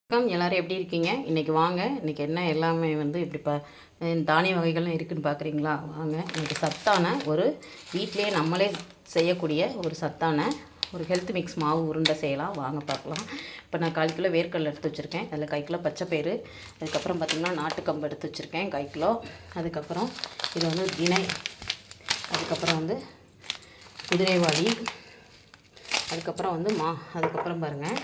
வணக்கம், எல்லோரும் எப்படி இருக்கீங்க? இன்றைக்கி வாங்க, இன்றைக்கி என்ன எல்லாமே வந்து இப்படி தானிய வகைகள்லாம் இருக்குதுன்னு பார்க்குறீங்களா? வாங்க, இன்றைக்கி சத்தான ஒரு வீட்டிலே நம்மளே செய்யக்கூடிய ஒரு சத்தான ஒரு ஹெல்த் மிக்ஸ் மாவு உருண்டை செய்யலாம். வாங்க பார்க்கலாம். இப்போ நான் 1/4 கிலோ வேர்க்கடலை எடுத்து வச்சுருக்கேன். அதில் 1/4 கிலோ பச்சைப்பயிறு, அதுக்கப்புறம் பார்த்திங்கன்னா நாட்டுக்கம்பு எடுத்து வச்சுருக்கேன் 1/4 கிலோ. அதுக்கப்புறம் இது வந்து திணை, அதுக்கப்புறம் வந்து குதிரைவாலி, அதுக்கப்புறம் வந்து அதுக்கப்புறம் பாருங்கள்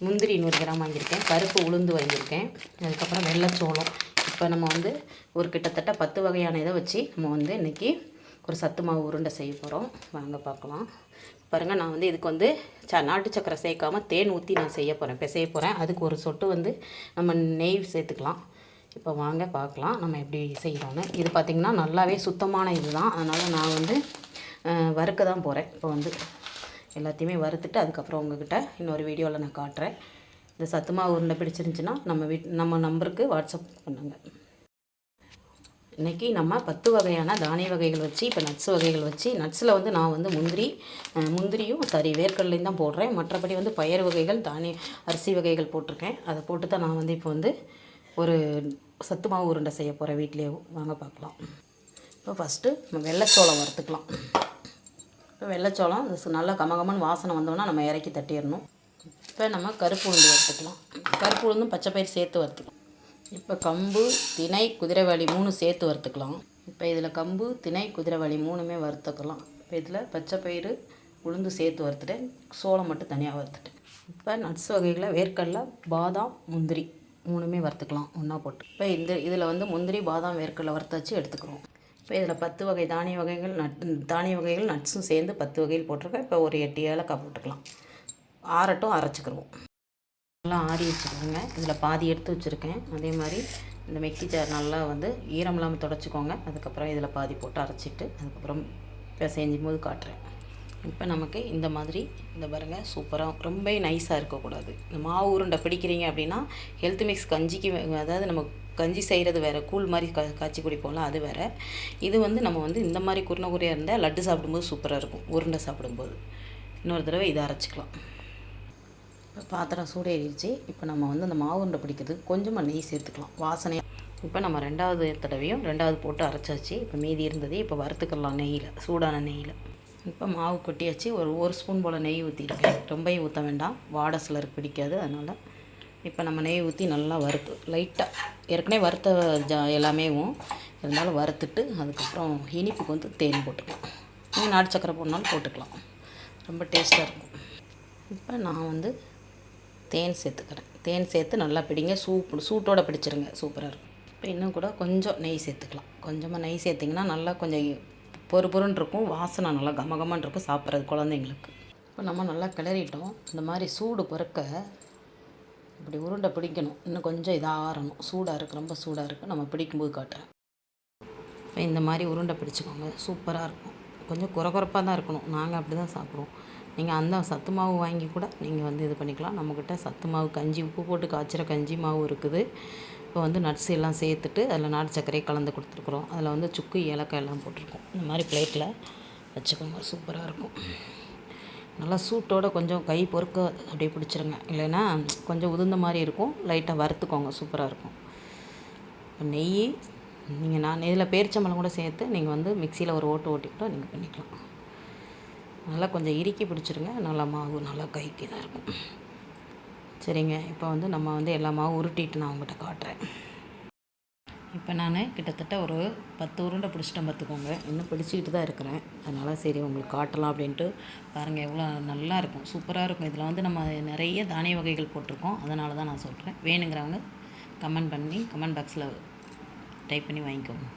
முந்திரி 100 கிராம் வாங்கியிருக்கேன், கருப்பு உளுந்து வாங்கியிருக்கேன், அதுக்கப்புறம் வெள்ளைச்சோளம். இப்போ நம்ம வந்து ஒரு கிட்டத்தட்ட 10 வகையான இதை வச்சு நம்ம வந்து இன்றைக்கி ஒரு சத்து மாவு உருண்டை செய்ய போகிறோம். வாங்க பார்க்கலாம். பாருங்கள், நான் வந்து இதுக்கு வந்து நாட்டு சக்கரை சேர்க்காமல் தேன் ஊற்றி நான் செய்ய போகிறேன். அதுக்கு ஒரு சொட்டு வந்து நம்ம நெய் சேர்த்துக்கலாம். இப்போ வாங்க பார்க்கலாம் நம்ம எப்படி செய்யலாம்னு. இது பார்த்திங்கன்னா நல்லாவே சுத்தமான இது தான், அதனால் நான் வந்து வறுக்க தான் போகிறேன். இப்போ வந்து எல்லாத்தையுமே வறுத்துட்டு அதுக்கப்புறம் உங்கள்கிட்ட இன்னொரு வீடியோவில் நான் காட்டுறேன். இந்த சத்து மாவு உருண்டை பிடிச்சிருந்துச்சின்னா நம்ம நம்பருக்கு வாட்ஸ்அப் பண்ணுங்கள். இன்றைக்கி நம்ம 10 வகையான தானிய வகைகள் வச்சு, இப்போ நட்ஸ் வகைகள் வச்சு, நட்ஸில் வந்து நான் வந்து முந்திரியும் வேர்க்கடலையும் தான் போடுறேன். மற்றபடி வந்து பயறு வகைகள், அரிசி வகைகள் போட்டிருக்கேன். அதை போட்டு தான் நான் வந்து இப்போ வந்து ஒரு சத்து மாவு உருண்டை செய்ய போகிறேன் வீட்லேயே. வாங்க பார்க்கலாம். இப்போ ஃபஸ்ட்டு நம்ம வெள்ளைச்சோளம் வறுத்துக்கலாம். இப்போ வெள்ளைச்சோளம் நல்லா கமகமன்னு வாசனை வந்தோன்னா நம்ம இறக்கி தட்டிடணும். இப்போ நம்ம கருப்பு உளுந்து வறுத்துக்கலாம். கருப்பு உளுந்தும் பச்சைப்பயிறு சேர்த்து வறுத்துக்கலாம். இப்போ கம்பு, திணை, குதிரைவாலி 3 சேர்த்து வறுத்துக்கலாம். இப்போ இதில் கம்பு, திணை, குதிரைவாலி 3மே வறுத்துக்கலாம். இப்போ இதில் பச்சைப்பயிறு, உளுந்து சேர்த்து வறுத்துட்டேன், சோளம் மட்டும் தனியாக வறுத்துட்டேன். இப்போ நட்ஸ் வகைகளை வேர்க்கடலை, பாதாம், முந்திரி 3மே வறுத்துக்கலாம் ஒன்றா போட்டு. இப்போ இதில் வந்து முந்திரி, பாதாம், வேர்க்கடலை வறுத்தாச்சு எடுத்துக்கிறோம். இப்போ இதில் 10 வகை தானிய வகைகள் நட்ஸும் சேர்ந்து 10 வகைகள் போட்டிருக்கேன். இப்போ ஒரு 8 ஏலக்காய் போட்டுக்கலாம். ஆறட்டும், அரைச்சிக்கிடுவோம். நல்லா ஆறி வச்சுக்கோங்க. இதில் பாதி எடுத்து வச்சுருக்கேன். அதே மாதிரி இந்த மிக்ஸி ஜார் நல்லா வந்து ஈரம் இல்லாமல் தொடச்சிக்கோங்க. அதுக்கப்புறம் இதில் பாதி போட்டு அரைச்சிட்டு அதுக்கப்புறம் செஞ்சும் போது காட்டுறேன். இப்போ நமக்கு இந்த மாதிரி இந்த பாருங்கள், சூப்பராக ரொம்ப நைஸாக இருக்கக்கூடாது. இந்த மாவு உருண்டை பிடிக்கிறீங்க அப்படின்னா ஹெல்த் மிக்ஸ் கஞ்சிக்கு, அதாவது நம்ம கஞ்சி செய்கிறது வேறு, கூழ் மாதிரி காய்ச்சி குடிப்போம்ல, அது வேறு. இது வந்து நம்ம வந்து இந்த மாதிரி குறையாக இருந்தால் லட்டு சாப்பிடும்போது சூப்பராக இருக்கும். உருண்டை சாப்பிடும்போது இன்னொரு தடவை இதை அரைச்சிக்கலாம். இப்போ பாத்திரம் சூடேறிடுச்சு. இப்போ நம்ம வந்து அந்த மாவு உருண்டை பிடிக்கிறதுக்கு கொஞ்சமாக நெய் சேர்த்துக்கலாம், வாசனையாக. இப்போ நம்ம 2வது தடவையும் 2வது போட்டு அரைச்சாச்சு. இப்போ மீதி இருந்ததே இப்போ வறுத்துக்கலாம் நெய்யில், சூடான நெய்யில். இப்போ மாவு கொட்டியாச்சு. ஒரு ஸ்பூன் போல் நெய் ஊற்றிருக்கேன். ரொம்பவும் ஊற்ற வேண்டாம், வாடை சிலருக்கு பிடிக்காது. அதனால் இப்போ நம்ம நெய் ஊற்றி நல்லா வறுத்து லைட்டாக ஏற்கனவே வறுத்த எல்லாமேவும் இருந்தாலும் வறுத்துட்டு அதுக்கப்புறம் இனிப்புக்கு வந்து தேன் போட்டுக்கலாம். நீங்கள் நாட்டு சக்கரை போடனாலும் போட்டுக்கலாம், ரொம்ப டேஸ்ட்டாக இருக்கும். இப்போ நான் வந்து தேன் சேர்த்துக்கிறேன். தேன் சேர்த்து நல்லா பிடிங்க, சூட்டோடு பிடிச்சிருங்க, சூப்பராக இருக்கும். இப்போ இன்னும் கூட கொஞ்சம் நெய் சேர்த்துக்கலாம். கொஞ்சமாக நெய் சேர்த்திங்கன்னா நல்லா கொஞ்சம் பொறுன்னு இருக்கும், வாசனை நல்லா கமகமன்னு இருக்கும் சாப்பிட்றது குழந்தைங்களுக்கு. இப்போ நம்ம நல்லா கிளறிட்டோம். இந்த மாதிரி சூடு பொறுக்க இப்படி உருண்டை பிடிக்கணும். இன்னும் கொஞ்சம் இதாக ஆறணும். சூடாக இருக்குது, ரொம்ப சூடாக இருக்குது. நம்ம பிடிக்கும்போது காட்டுறேன். இப்போ இந்த மாதிரி உருண்டை பிடிச்சிக்கோங்க, சூப்பராக இருக்கும். கொஞ்சம் குறப்பாக தான் இருக்கணும், நாங்கள் அப்படி தான் சாப்பிடுவோம். நீங்கள் அந்த சத்து மாவு வாங்கி கூட நீங்கள் வந்து இது பண்ணிக்கலாம். நம்மக்கிட்ட சத்து மாவு கஞ்சி, உப்பு போட்டு காய்ச்சிற கஞ்சி மாவு இருக்குது. இப்போ வந்து நட்ஸ் எல்லாம் சேர்த்துட்டு அதில் நாட்டு சர்க்கரையை கலந்து கொடுத்துருக்குறோம். அதில் வந்து சுக்கு, ஏலக்காய் எல்லாம் போட்டிருக்கோம். இந்த மாதிரி பிளேட்டில் வச்சுக்கோங்க, சூப்பராக இருக்கும். நல்லா சூட்டோடு கொஞ்சம் கை பொறுக்க அப்படியே பிடிச்சிருங்க, இல்லைன்னா கொஞ்சம் உதிர்ந்த மாதிரி இருக்கும். லைட்டாக வறுத்துக்கோங்க, சூப்பராக இருக்கும். நெய் நான் இதில் பேரிச்சம்பழம் கூட சேர்த்து நீங்கள் வந்து மிக்சியில் ஒரு ஓட்டிக்கிட்டோ நீங்கள் பண்ணிக்கலாம். நல்லா கொஞ்சம் இறுக்கி பிடிச்சிருங்க, நல்லா மாவு நல்லா கைக்கு தான் இருக்கும். சரிங்க, இப்போ வந்து நம்ம வந்து எல்லா மாவும் உருட்டிட்டு நான் உங்கள்கிட்ட காட்டுறேன். இப்போ நான் கிட்டத்தட்ட ஒரு 10 உருண்டை பிடிச்சிட்டேன் பார்த்துக்கோங்க. இன்னும் பிடிச்சிக்கிட்டு தான் இருக்கிறேன். அதனால் சரி உங்களுக்கு காட்டலாம் அப்படின்ட்டு. பாருங்கள், எவ்வளோ நல்லா இருக்கும், சூப்பராக இருக்கும். இதில் வந்து நம்ம நிறைய தானிய வகைகள் போட்டிருக்கோம், அதனால தான் நான் சொல்கிறேன். வேணுங்கிறவங்க கமெண்ட் பாக்ஸில் டைப் பண்ணி வாங்கிக்கோங்க.